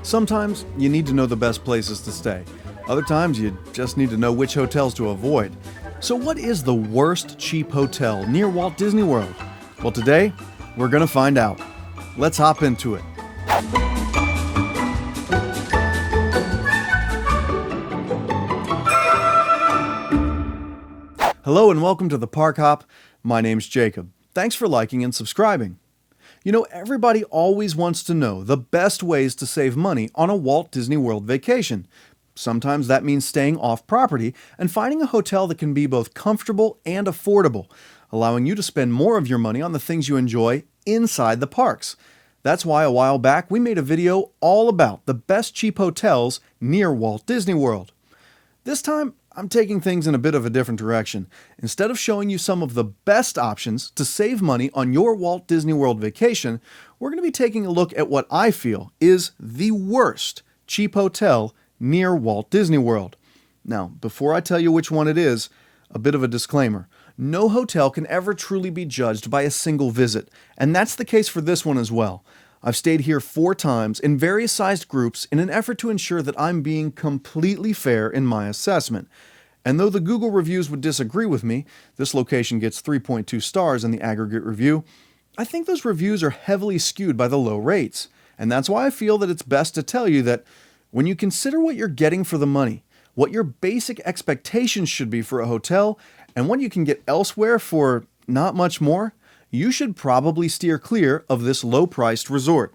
Sometimes you need to know the best places to stay. Other times you just need to know which hotels to avoid. So what is the worst cheap hotel near Walt Disney World? Well, today we're going to find out. Let's hop into it. Hello and welcome to the Park Hop. My name's Jacob. Thanks for liking and subscribing. You know, everybody always wants to know the best ways to save money on a Walt Disney World vacation. Sometimes that means staying off property and finding a hotel that can be both comfortable and affordable, allowing you to spend more of your money on the things you enjoy inside the parks. That's why a while back we made a video all about the best cheap hotels near Walt Disney World. This time, I'm taking things in a bit of a different direction. Instead of showing you some of the best options to save money on your Walt Disney World vacation, we're going to be taking a look at what I feel is the worst cheap hotel near Walt Disney World. Now, before I tell you which one it is, a bit of a disclaimer. No hotel can ever truly be judged by a single visit, and that's the case for this one as well. I've stayed here 4 times in various sized groups in an effort to ensure that I'm being completely fair in my assessment. And though the Google reviews would disagree with me, this location gets 3.2 stars in the aggregate review, I think those reviews are heavily skewed by the low rates. And that's why I feel that it's best to tell you that when you consider what you're getting for the money, what your basic expectations should be for a hotel, and what you can get elsewhere for not much more, you should probably steer clear of this low-priced resort.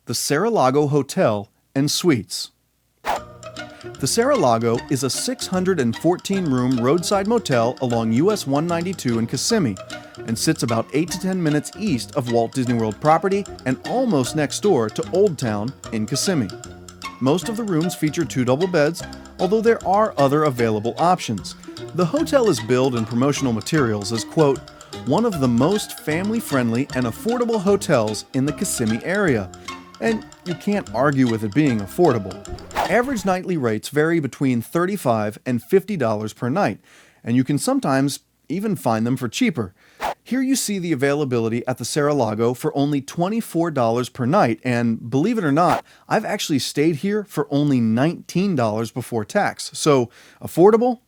The Saralago Hotel and Suites. The Saralago is a 614-room roadside motel along US 192 in Kissimmee and sits about 8 to 10 minutes east of Walt Disney World property and almost next door to Old Town in Kissimmee. Most of the rooms feature 2 double beds, although there are other available options. The hotel is billed in promotional materials as, quote, one of the most family-friendly and affordable hotels in the Kissimmee area. And you can't argue with it being affordable. Average nightly rates vary between $35 and $50 per night, and you can sometimes even find them for cheaper. Here you see the availability at the Saralago for only $24 per night, and believe it or not, I've actually stayed here for only $19 before tax. So, affordable?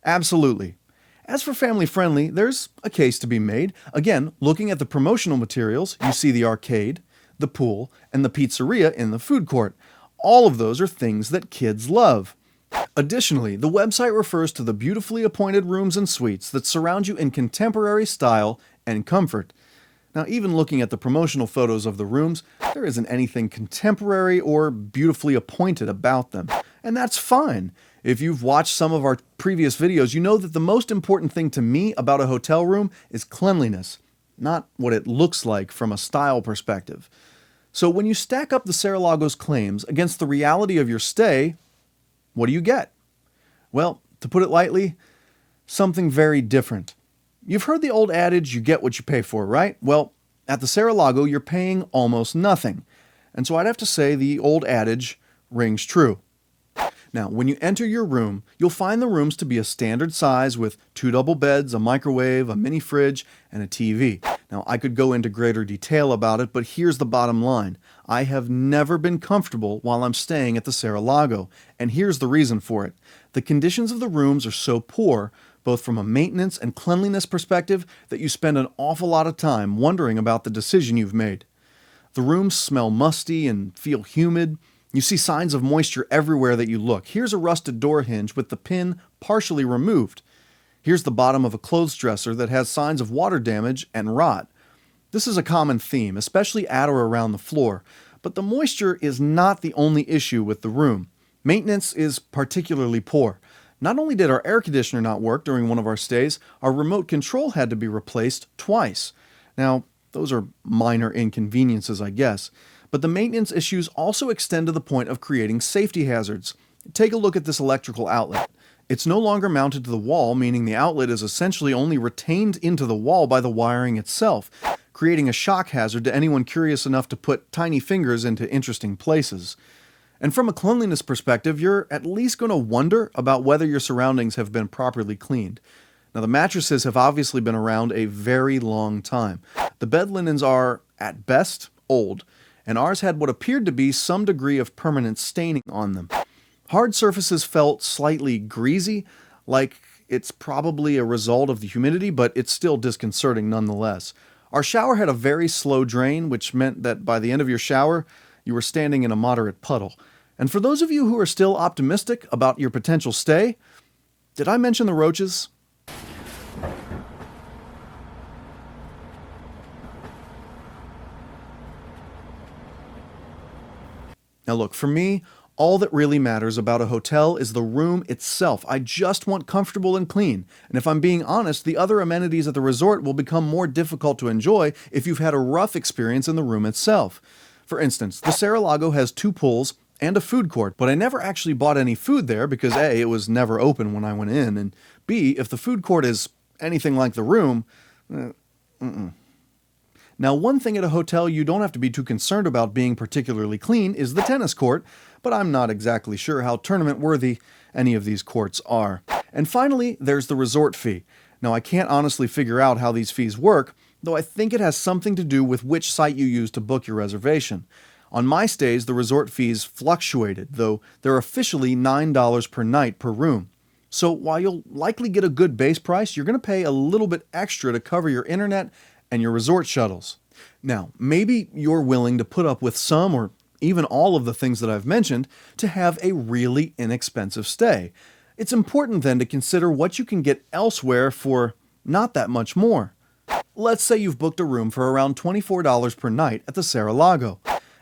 Absolutely. As for family-friendly, there's a case to be made. Again, looking at the promotional materials, you see the arcade, the pool, and the pizzeria in the food court. All of those are things that kids love. Additionally, the website refers to the beautifully appointed rooms and suites that surround you in contemporary style and comfort. Now, even looking at the promotional photos of the rooms, there isn't anything contemporary or beautifully appointed about them. And that's fine. If you've watched some of our previous videos, you know that the most important thing to me about a hotel room is cleanliness, not what it looks like from a style perspective. So when you stack up the Saralago's claims against the reality of your stay, what do you get? Well, to put it lightly, something very different. You've heard the old adage, you get what you pay for, right? Well, at the Saralago, you're paying almost nothing. And so I'd have to say the old adage rings true. Now, when you enter your room, you'll find the rooms to be a standard size with 2 double beds, a microwave, a mini fridge, and a TV. Now, I could go into greater detail about it, but here's the bottom line. I have never been comfortable while I'm staying at the Saralago, and here's the reason for it. The conditions of the rooms are so poor, both from a maintenance and cleanliness perspective, that you spend an awful lot of time wondering about the decision you've made. The rooms smell musty and feel humid. You see signs of moisture everywhere that you look. Here's a rusted door hinge with the pin partially removed. Here's the bottom of a clothes dresser that has signs of water damage and rot. This is a common theme, especially at or around the floor. But the moisture is not the only issue with the room. Maintenance is particularly poor. Not only did our air conditioner not work during one of our stays, our remote control had to be replaced twice. Now, those are minor inconveniences, I guess. But the maintenance issues also extend to the point of creating safety hazards. Take a look at this electrical outlet. It's no longer mounted to the wall, meaning the outlet is essentially only retained into the wall by the wiring itself, creating a shock hazard to anyone curious enough to put tiny fingers into interesting places. And from a cleanliness perspective, you're at least going to wonder about whether your surroundings have been properly cleaned. Now, the mattresses have obviously been around a very long time. The bed linens are, at best, old, and ours had what appeared to be some degree of permanent staining on them. Hard surfaces felt slightly greasy, like it's probably a result of the humidity, but it's still disconcerting nonetheless. Our shower had a very slow drain, which meant that by the end of your shower, you were standing in a moderate puddle. And for those of you who are still optimistic about your potential stay, did I mention the roaches? Now look, for me, all that really matters about a hotel is the room itself. I just want comfortable and clean. And if I'm being honest, the other amenities at the resort will become more difficult to enjoy if you've had a rough experience in the room itself. For instance, the Saralago has 2 pools and a food court, but I never actually bought any food there because A, it was never open when I went in, and B, if the food court is anything like the room, Now, one thing at a hotel you don't have to be too concerned about being particularly clean is the tennis court, but I'm not exactly sure how tournament-worthy any of these courts are. And finally, there's the resort fee. Now, I can't honestly figure out how these fees work, though I think it has something to do with which site you use to book your reservation. On my stays, the resort fees fluctuated, though they're officially $9 per night per room. So while you'll likely get a good base price, you're going to pay a little bit extra to cover your internet and your resort shuttles. Now, maybe you're willing to put up with some or even all of the things that I've mentioned to have a really inexpensive stay. It's important then to consider what you can get elsewhere for not that much more. Let's say you've booked a room for around $24 per night at the Saralago.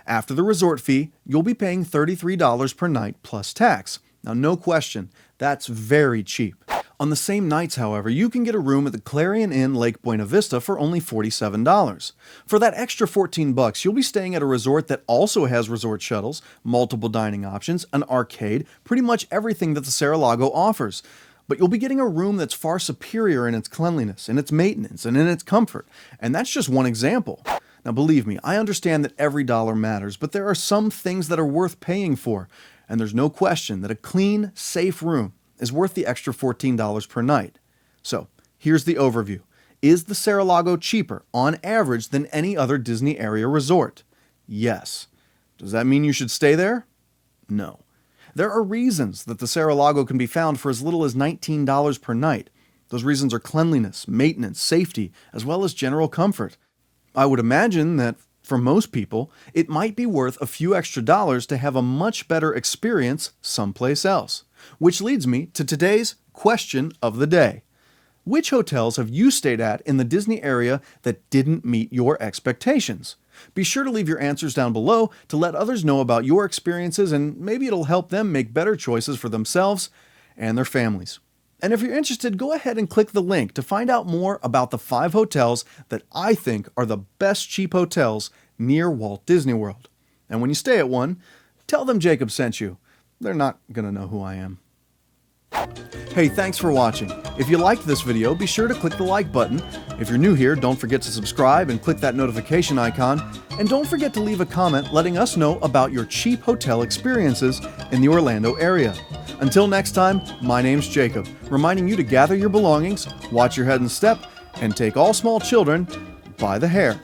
After the resort fee, you'll be paying $33 per night plus tax. Now, no question, that's very cheap. On the same nights, however, you can get a room at the Clarion Inn Lake Buena Vista for only $47. For that extra $14, you'll be staying at a resort that also has resort shuttles, multiple dining options, an arcade, pretty much everything that the Saralago offers. But you'll be getting a room that's far superior in its cleanliness, in its maintenance, and in its comfort. And that's just one example. Now, believe me, I understand that every dollar matters, but there are some things that are worth paying for. And there's no question that a clean, safe room is worth the extra $14 per night. So, here's the overview. Is the Saralago cheaper, on average, than any other Disney area resort? Yes. Does that mean you should stay there? No. There are reasons that the Saralago can be found for as little as $19 per night. Those reasons are cleanliness, maintenance, safety, as well as general comfort. I would imagine that for most people, it might be worth a few extra dollars to have a much better experience someplace else. Which leads me to today's question of the day. Which hotels have you stayed at in the Disney area that didn't meet your expectations? Be sure to leave your answers down below to let others know about your experiences, and maybe it'll help them make better choices for themselves and their families. And if you're interested, go ahead and click the link to find out more about the 5 hotels that I think are the best cheap hotels near Walt Disney World. And when you stay at one, tell them Jacob sent you. They're not going to know who I am. Hey, thanks for watching. If you liked this video, be sure to click the like button. If you're new here, don't forget to subscribe and click that notification icon. And don't forget to leave a comment letting us know about your cheap hotel experiences in the Orlando area. Until next time, my name's Jacob, reminding you to gather your belongings, watch your head and step, and take all small children by the hand.